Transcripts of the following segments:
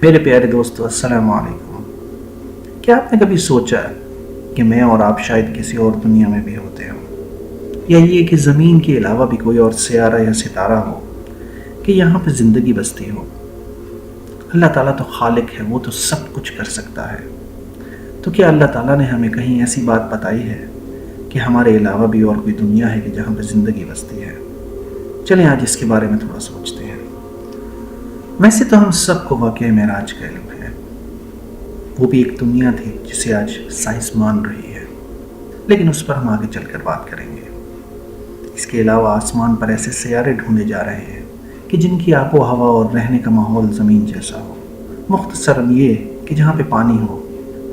میرے پیارے دوستو، السلام علیکم۔ کیا آپ نے کبھی سوچا کہ میں اور آپ شاید کسی اور دنیا میں بھی ہوتے ہوں، یا یہ کہ زمین کے علاوہ بھی کوئی اور سیارہ یا ستارہ ہو کہ یہاں پہ زندگی بستی ہو؟ اللہ تعالیٰ تو خالق ہے، وہ تو سب کچھ کر سکتا ہے۔ تو کیا اللہ تعالیٰ نے ہمیں کہیں ایسی بات بتائی ہے کہ ہمارے علاوہ بھی اور کوئی دنیا ہے کہ جہاں پہ زندگی بستی ہے؟ چلیں آج اس کے بارے میں تھوڑا سوچتے ہیں۔ ویسے تو ہم سب کو واقعہ معراج کا علم ہے، وہ بھی ایک دنیا تھی جسے آج سائنس مان رہی ہے، لیکن اس پر ہم آگے چل کر بات کریں گے۔ اس کے علاوہ آسمان پر ایسے سیارے ڈھونڈے جا رہے ہیں کہ جن کی آب و ہوا اور رہنے کا ماحول زمین جیسا ہو، مختصراً یہ کہ جہاں پہ پانی ہو،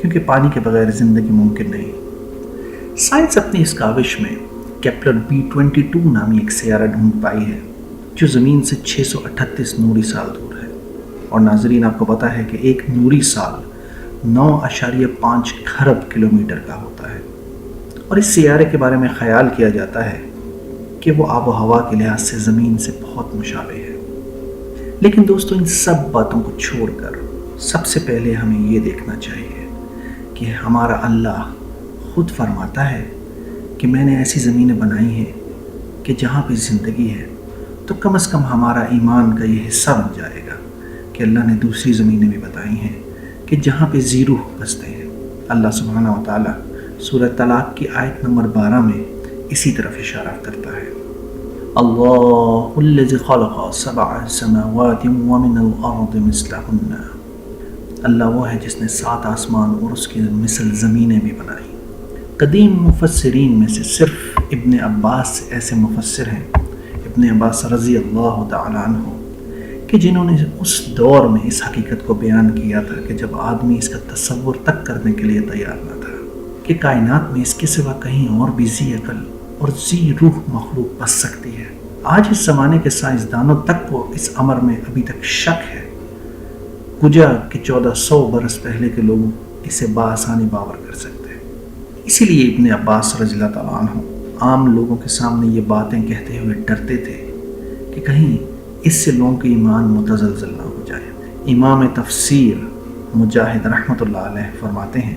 کیونکہ پانی کے بغیر زندگی ممکن نہیں۔ سائنس اپنی اس کاوش میں کیپلر B22 نامی ایک سیارہ ڈھونڈ پائی ہے جو زمین سے 638 نوری سال دور ہے، اور ناظرین آپ کو پتا ہے کہ ایک نوری سال 9.5 کھرب کلومیٹر کا ہوتا ہے، اور اس سیارے کے بارے میں خیال کیا جاتا ہے کہ وہ آب و ہوا کے لحاظ سے زمین سے بہت مشابہ ہے۔ لیکن دوستو، ان سب باتوں کو چھوڑ کر سب سے پہلے ہمیں یہ دیکھنا چاہیے کہ ہمارا اللہ خود فرماتا ہے کہ میں نے ایسی زمینیں بنائی ہیں کہ جہاں پہ زندگی ہے، تو کم از کم ہمارا ایمان کا یہ حصہ بن جائے گا کہ اللہ نے دوسری زمینیں بھی بتائی ہیں کہ جہاں پہ روح بستے ہیں۔ اللہ سبحانہ و تعالیٰ سورہ طلاق کی آیت نمبر 12 میں اسی طرف اشارہ کرتا ہے۔ اللہ الذی خلق 7 سماوات ومن الارض مثلہن، اللہ وہ ہے جس نے 7 آسمان اور اس کی مثل زمینیں بھی بنائی۔ قدیم مفسرین میں سے صرف ابن عباس ایسے مفسر ہیں، ابن عباس رضی اللہ تعالیٰ عنہ، کہ جنہوں نے اس دور میں اس حقیقت کو بیان کیا تھا کہ جب آدمی اس کا تصور تک کرنے کے لیے تیار نہ تھا کہ کائنات میں اس کے سوا کہیں اور بھی ذی عقل اور ذی روح مخلوق بس سکتی ہے۔ آج اس زمانے کے سائنسدانوں تک کو اس امر میں ابھی تک شک ہے، گویا کہ 1400 برس پہلے کے لوگ اسے بآسانی باور کر سکتے ہیں۔ اسی لیے ابن عباس رضی اللہ تعالیٰ عنہ عام لوگوں کے سامنے یہ باتیں کہتے ہوئے ڈرتے تھے کہ کہیں اس سے لوگوں کے ایمان متزلزل نہ ہو جائے۔ امام تفسیر مجاہد رحمۃ اللہ علیہ فرماتے ہیں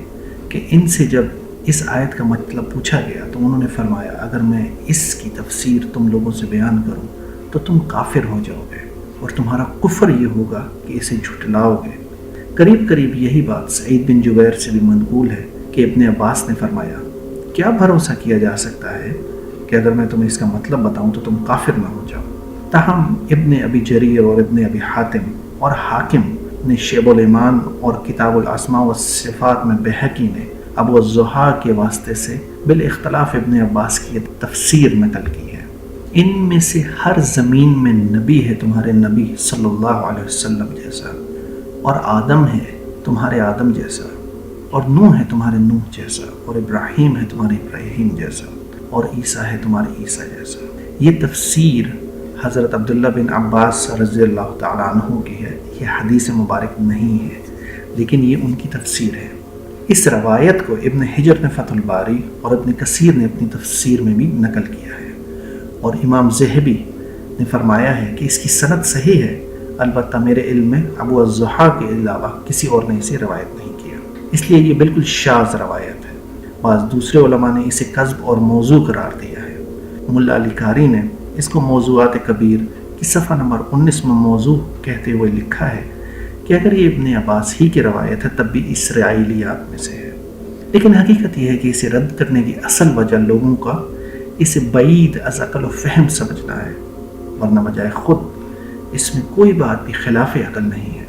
کہ ان سے جب اس آیت کا مطلب پوچھا گیا تو انہوں نے فرمایا، اگر میں اس کی تفسیر تم لوگوں سے بیان کروں تو تم کافر ہو جاؤ گے، اور تمہارا کفر یہ ہوگا کہ اسے جھٹلاؤ گے۔ قریب قریب یہی بات سعید بن جبیر سے بھی منقول ہے کہ ابن عباس نے فرمایا، کیا بھروسہ کیا جا سکتا ہے کہ اگر میں تمہیں اس کا مطلب بتاؤں تو تم کافر نہ ہو جاؤ۔ تاہم ابن ابی جریر اور ابن ابی حاتم اور حاکم نے شعب الایمان اور کتاب الاسماء والصفات میں بہقی نے ابو الضحیٰ کے واسطے سے بالاختلاف ابن عباس کی تفسیر نقل کی ہے۔ ان میں سے ہر زمین میں نبی ہے تمہارے نبی صلی اللہ علیہ وسلم جیسا، اور آدم ہے تمہارے آدم جیسا، اور نوح ہے تمہارے نوح جیسا، اور ابراہیم ہے تمہارے ابراہیم جیسا، اور عیسیٰ ہے تمہارے عیسیٰ جیسا۔ یہ تفسیر حضرت عبداللہ بن عباس رضی اللہ تعالیٰ عنہ کی ہے، یہ حدیث مبارک نہیں ہے، لیکن یہ ان کی تفسیر ہے۔ اس روایت کو ابن حجر نے فتح الباری اور ابن کثیر نے اپنی تفسیر میں بھی نقل کیا ہے، اور امام ذہبی نے فرمایا ہے کہ اس کی سند صحیح ہے، البتہ میرے علم میں ابو الضحیٰ کے علاوہ کسی اور نے اسے روایت نہیں کیا، اس لیے یہ بالکل شاذ روایت ہے۔ بعض دوسرے علماء نے اسے کذب اور موضوع قرار دیا ہے۔ ملا علی قاری نے اس کو موضوعات کبیر کی صفحہ نمبر 19 میں موضوع کہتے ہوئے لکھا ہے کہ اگر یہ ابن عباس ہی کی روایت ہے تب بھی اسرائیلیات میں سے ہے، لیکن حقیقت یہ ہے کہ اسے رد کرنے کی اصل وجہ لوگوں کا اسے بعید از عقل و فہم سمجھنا ہے، ورنہ بجائے خود اس میں کوئی بات بھی خلاف عقل نہیں ہے۔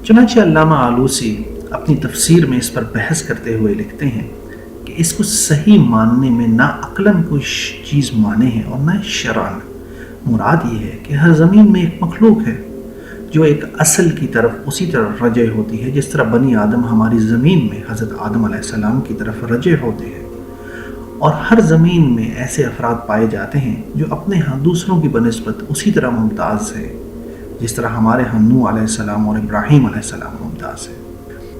چنانچہ علامہ آلوسی اپنی تفسیر میں اس پر بحث کرتے ہوئے لکھتے ہیں کہ اس کو صحیح ماننے میں نہ عقلاً کوئی چیز مانے ہے اور نہ شرعاً۔ مراد یہ ہے کہ ہر زمین میں ایک مخلوق ہے جو ایک اصل کی طرف اسی طرح رجع ہوتی ہے جس طرح بنی آدم ہماری زمین میں حضرت آدم علیہ السلام کی طرف رجع ہوتے ہیں، اور ہر زمین میں ایسے افراد پائے جاتے ہیں جو اپنے ہاں دوسروں کی بنسبت اسی طرح ممتاز ہیں جس طرح ہمارے ہاں نوح علیہ السلام اور ابراہیم علیہ السلام ممتاز ہیں۔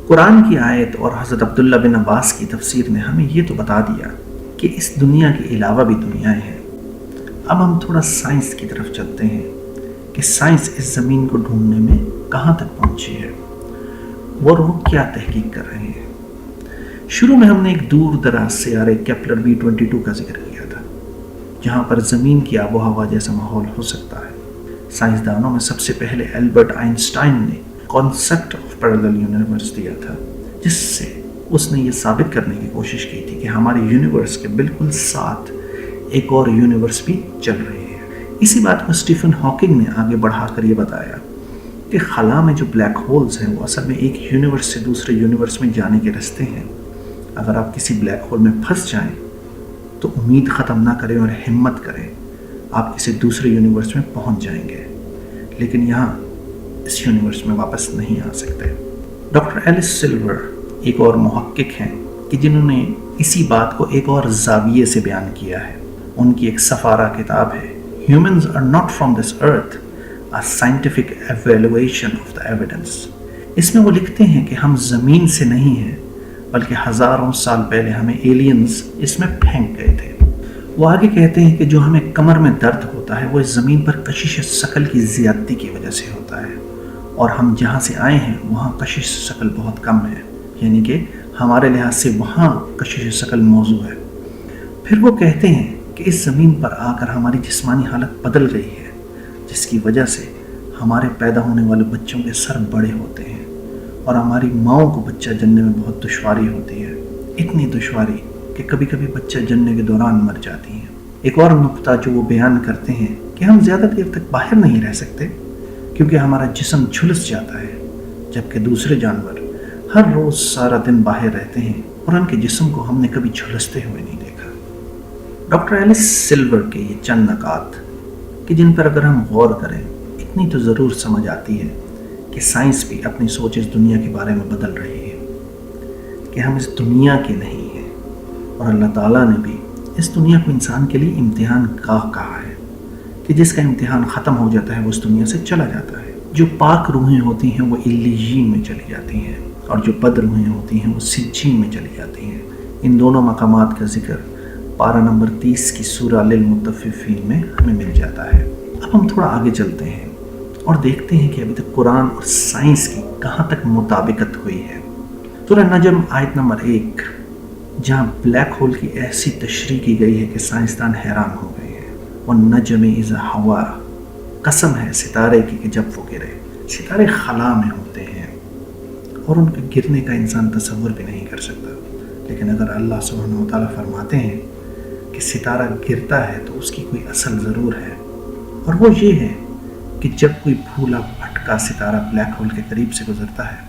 قرآن کی آیت اور حضرت عبداللہ بن عباس کی تفسیر نے ہمیں یہ تو بتا دیا کہ اس دنیا کے علاوہ بھی دنیایں ہیں۔ اب ہم تھوڑا سائنس کی طرف چلتے ہیں کہ سائنس اس زمین کو ڈھونڈنے میں کہاں تک پہنچی ہے۔ اور وہ کیا تحقیق کر رہے ہیں۔ شروع میں ہم نے ایک دور دراز سیارے کیپلر B22 کا ذکر کیا تھا، جہاں پر زمین کی آب و ہوا جیسا ماحول ہو سکتا ہے۔ سائنسدانوں میں سب سے پہلے البرٹ آئنسٹائن نے کانسیپٹ آف پیرلل یونیورس دیا تھا، جس سے اس نے یہ ثابت کرنے کی کوشش کی تھی کہ ہمارے یونیورس کے بالکل ساتھ ایک اور یونیورس بھی چل رہے ہیں۔ اسی بات کو اسٹیفن ہاکنگ نے آگے بڑھا کر یہ بتایا کہ خلا میں جو بلیک ہولز ہیں وہ اصل میں ایک یونیورس سے دوسرے یونیورس میں جانے کے راستے ہیں۔ اگر آپ کسی بلیک ہول میں پھنس جائیں تو امید ختم نہ کریں اور ہمت کریں، آپ کسی دوسرے یونیورس میں پہنچ جائیں گے، لیکن یہاں اس یونیورس میں واپس نہیں آ سکتے۔ ڈاکٹر ایلس سلور ایک اور محقق ہیں کہ جنہوں نے اسی بات کو ایک اور زاویے سے بیان کیا ہے۔ ان کی ایک سفارہ کتاب ہے Humans are not from this earth, a scientific evaluation of the evidence۔ اس میں وہ لکھتے ہیں کہ ہم زمین سے نہیں ہیں، بلکہ ہزاروں سال پہلے ہمیں ایلینز اس میں پھینک گئے تھے۔ وہ آگے کہتے ہیں کہ جو ہمیں کمر میں درد ہوتا ہے وہ اس زمین پر کشش ثقل کی زیادتی کی وجہ سے ہوتا ہے، اور ہم جہاں سے آئے ہیں وہاں کشش ثقل بہت کم ہے، یعنی کہ ہمارے لحاظ سے وہاں کشش ثقل موضوع ہے۔ پھر وہ کہتے ہیں کہ اس زمین پر آ کر ہماری جسمانی حالت بدل گئی ہے، جس کی وجہ سے ہمارے پیدا ہونے والے بچوں کے سر بڑے ہوتے ہیں اور ہماری ماؤں کو بچہ جننے میں بہت دشواری ہوتی ہے، اتنی دشواری کہ کبھی کبھی بچہ جننے کے دوران مر جاتی ہیں۔ ایک اور نقطہ جو وہ بیان کرتے ہیں کہ ہم زیادہ دیر تک باہر نہیں رہ سکتے کیونکہ ہمارا جسم جھلس جاتا ہے، جبکہ دوسرے جانور ہر روز سارا دن باہر رہتے ہیں اور ان کے جسم کو ہم نے کبھی جھلستے ہوئے نہیں دیکھا۔ ڈاکٹر ایلس سلور کے یہ چند نکات کہ جن پر اگر ہم غور کریں اتنی تو ضرور سمجھ آتی ہے کہ سائنس بھی اپنی سوچ اس دنیا کے بارے میں بدل رہی ہے، کہ ہم اس دنیا کے نہیں ہیں، اور اللہ تعالیٰ نے بھی اس دنیا کو انسان کے لیے امتحان گاہ کہا ہے کہ جس کا امتحان ختم ہو جاتا ہے وہ اس دنیا سے چلا جاتا ہے۔ جو پاک روحیں ہوتی ہیں وہ علیین میں چلی جاتی ہیں، اور جو بد روحیں ہوتی ہیں وہ سجین میں چلی جاتی ہیں۔ ان دونوں مقامات کا ذکر پارہ نمبر 30 کی سورہ للمطففین میں ہمیں مل جاتا ہے۔ اب ہم تھوڑا آگے چلتے ہیں اور دیکھتے ہیں کہ ابھی تک قرآن اور سائنس کی کہاں تک مطابقت ہوئی ہے۔ سورہ نجم آیت نمبر 1، جہاں بلیک ہول کی ایسی تشریح کی گئی ہے کہ سائنسدان حیران ہو گئے ہیں۔ وَالنَّجْمِ إِذَا هَوَىٰ، قسم ہے ستارے کی کہ جب وہ گرے۔ ستارے خلا میں ہوتے ہیں اور ان کے گرنے کا انسان تصور بھی نہیں کر سکتا، لیکن اگر اللہ سبحانہ و تعالیٰ فرماتے ہیں کہ ستارہ گرتا ہے تو اس کی کوئی اصل ضرور ہے، اور وہ یہ ہے کہ جب کوئی پھولا بھٹکا ستارہ بلیک ہول کے قریب سے گزرتا ہے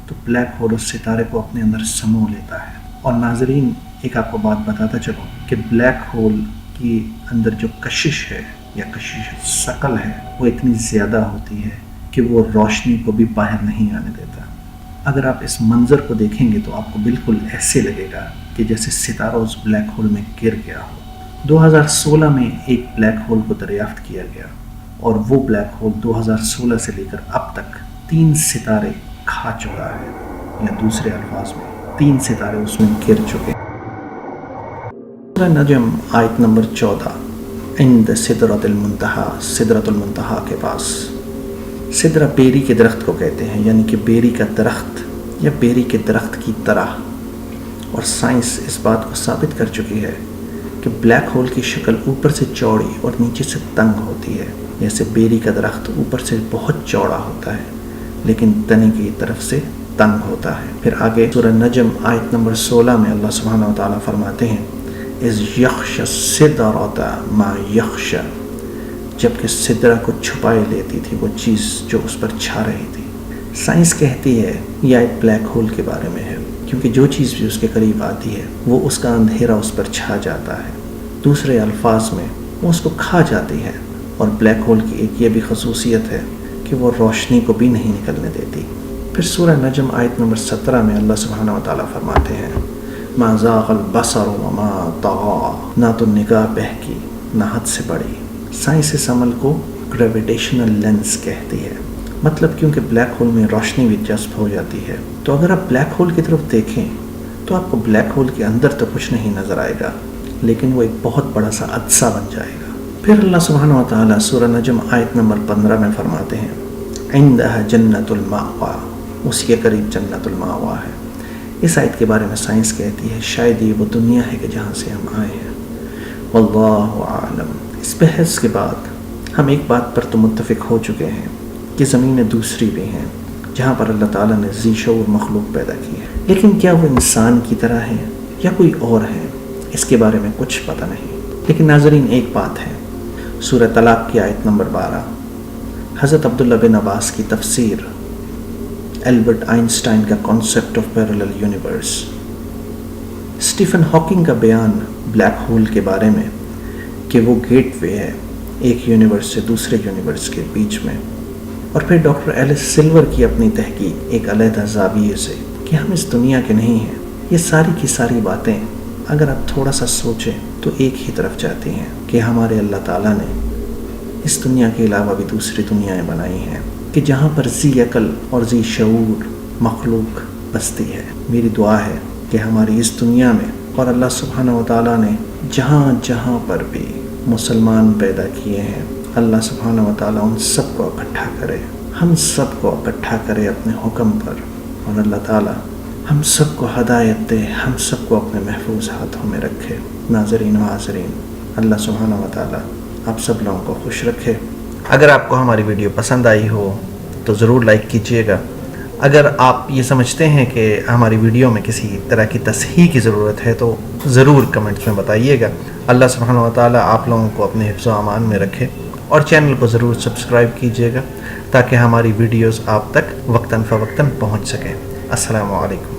تو بلیک ہول اس ستارے کو اپنے اندر سمو لیتا ہے۔ اور ناظرین، ایک آپ کو بات بتاتا چلوں کہ بلیک ہول کی اندر جو کشش ہے یا کشش ثقل ہے وہ اتنی زیادہ ہوتی ہے کہ وہ روشنی کو بھی باہر نہیں آنے دیتا۔ اگر آپ اس منظر کو دیکھیں گے تو آپ کو بالکل ایسے لگے گا کہ جیسے ستارہ اس بلیک ہول میں گر گیا ہو۔ 2016 میں ایک بلیک ہول کو دریافت کیا گیا، اور وہ بلیک ہول 2016 سے لے کر اب تک 3 ستارے کھا چکا ہے، یا دوسرے الفاظ میں 3 ستارے اس میں گر چکے ہیں۔ سورہ نجم آیت نمبر 14، عند سدرۃ المنتہا، سدرۃ المنتہا کے پاس۔ سدرہ بیری کے درخت کو کہتے ہیں، یعنی کہ بیری کا درخت یا بیری کے درخت کی طرح، اور سائنس اس بات کو ثابت کر چکی ہے کہ بلیک ہول کی شکل اوپر سے چوڑی اور نیچے سے تنگ ہوتی ہے، جیسے بیری کا درخت اوپر سے بہت چوڑا ہوتا ہے لیکن تنے کی طرف سے تنگ ہوتا ہے۔ پھر آگے سورہ نجم آیت نمبر 16 میں اللہ سبحانہ و تعالیٰ فرماتے ہیں اذ یغشی السدرۃ ما یغشی، جبکہ سدرہ کو چھپائے لیتی تھی وہ چیز جو اس پر چھا رہی تھی۔ سائنس کہتی ہے یہ ایک بلیک ہول کے بارے میں ہے، کیونکہ جو چیز بھی اس کے قریب آتی ہے وہ اس کا اندھیرا اس پر چھا جاتا ہے، دوسرے الفاظ میں وہ اس کو کھا جاتی ہے۔ اور بلیک ہول کی ایک یہ بھی خصوصیت ہے کہ وہ روشنی کو بھی نہیں نکلنے دیتی۔ پھر سورہ نجم آیت نمبر 17 میں اللہ سبحانہ و تعالیٰ فرماتے ہیں ما زاغ البصر وما طغى، نہ تو نگاہ بہکی نہ حد سے بڑھی۔ سائنس اس عمل کو گریویٹیشنل لینس کہتی ہے، مطلب کیونکہ بلیک ہول میں روشنی بھی جذب ہو جاتی ہے، تو اگر آپ بلیک ہول کی طرف دیکھیں تو آپ کو بلیک ہول کے اندر تو کچھ نہیں نظر آئے گا، لیکن وہ ایک بہت بڑا سا عدسہ بن جائے گا۔ پھر اللہ سبحانہ و تعالیٰ سورہ نجم آیت نمبر 15 میں فرماتے ہیں عندها جنت المأوى، اسی کے قریب جنت المأوا ہے۔ اس آیت کے بارے میں سائنس کہتی ہے شاید یہ وہ دنیا ہے کہ جہاں سے ہم آئے ہیں، واللہ عالم۔ اس بحث کے بعد ہم ایک بات پر تو متفق ہو چکے ہیں کہ زمینیں دوسری بھی ہیں جہاں پر اللہ تعالیٰ نے ذی شعور مخلوق پیدا کی ہے، لیکن کیا وہ انسان کی طرح ہے یا کوئی اور ہے، اس کے بارے میں کچھ پتہ نہیں۔ لیکن ناظرین ایک بات ہے، سورہ طلاق کی آیت نمبر 12 حضرت عبداللہ بن عباس کی تفسیر البرٹ آئنسٹائن کا concept of parallel universe, Stephen Hawking کا بیان بلیک ہول کے بارے میں کہ وہ گیٹ وے ہے ایک یونیورس سے دوسرے یونیورس کے بیچ میں، اور پھر ڈاکٹر ایلس سلور کی اپنی تحقیق ایک علیحدہ زاویے سے کہ ہم اس دنیا کے نہیں ہیں، یہ ساری کی ساری باتیں اگر آپ تھوڑا سا سوچیں تو ایک ہی طرف جاتی ہیں کہ ہمارے اللہ تعالیٰ نے اس دنیا کے علاوہ بھی دوسری دنیایں بنائی ہیں کہ جہاں پر ذی عقل اور ذی شعور مخلوق بستی ہے۔ میری دعا ہے کہ ہماری اس دنیا میں اور اللہ سبحانہ و تعالیٰ نے جہاں جہاں پر بھی مسلمان پیدا کیے ہیں، اللہ سبحانہ و تعالیٰ ان سب کو اکٹھا کرے، ہم سب کو اکٹھا کرے اپنے حکم پر، اور اللہ تعالیٰ ہم سب کو ہدایت دے، ہم سب کو اپنے محفوظ ہاتھوں میں رکھے۔ ناظرین و حاضرین، اللہ سبحانہ و تعالیٰ آپ سب لوگوں کو خوش رکھے۔ اگر آپ کو ہماری ویڈیو پسند آئی ہو تو ضرور لائک کیجیے گا۔ اگر آپ یہ سمجھتے ہیں کہ ہماری ویڈیو میں کسی طرح کی تصحیح کی ضرورت ہے تو ضرور کمنٹس میں بتائیے گا۔ اللہ سبحانہ و تعالیٰ آپ لوگوں کو اپنے حفظ و امان میں رکھے، اور چینل کو ضرور سبسکرائب کیجیے گا تاکہ ہماری ویڈیوز آپ تک وقتاً فوقتاً پہنچ سکیں۔ السلام علیکم۔